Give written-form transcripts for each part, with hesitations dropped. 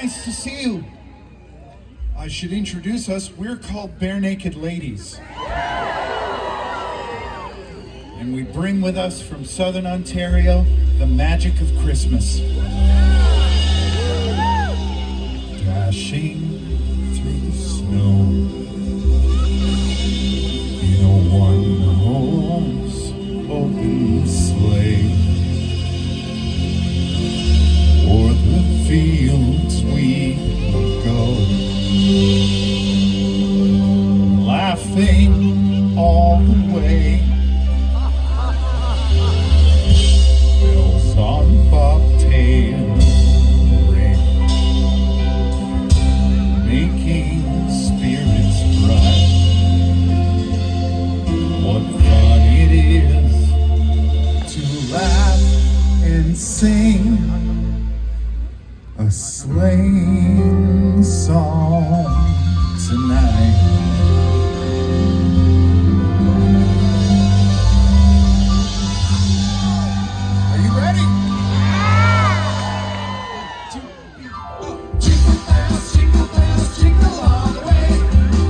nice to see you. I should introduce us. We're called Barenaked Ladies. And we bring with us from Southern Ontario the magic of Christmas. Dashing through the snow in a one-horse open sleigh. O'er the fields we go, laughing all the way. Bells on bobtail ring, making spirits bright. What fun it is to laugh and sing a sleighing song tonight. Are you ready? Jingle bells, jingle all the way.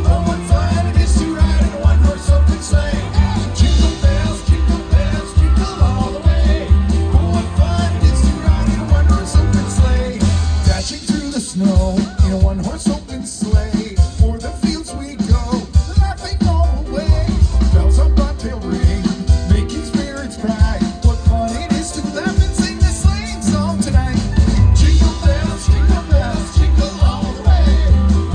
Oh, what fun it is to ride in a one-horse open sleigh. Jingle bells, jingle all the way. Oh, what fun it is to ride in a one-horse open sleigh. Dashing through the snow in a one-horse open sleigh. O'er the fields we go, laughing all the way. Bells on bobtail ring, making spirits bright. What fun it is to laugh and sing this sleighing song tonight. Jingle bells, jingle all the way.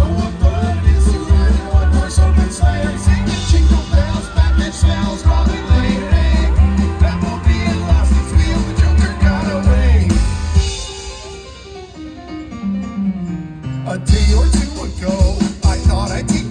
Oh, what fun it is to ride in a one-horse open sleigh. I'm singing jingle bells, Batman smells, Robin laid an egg. That won't be at last, it's wheel, the Joker got away. A day or two ago, I thought I'd teach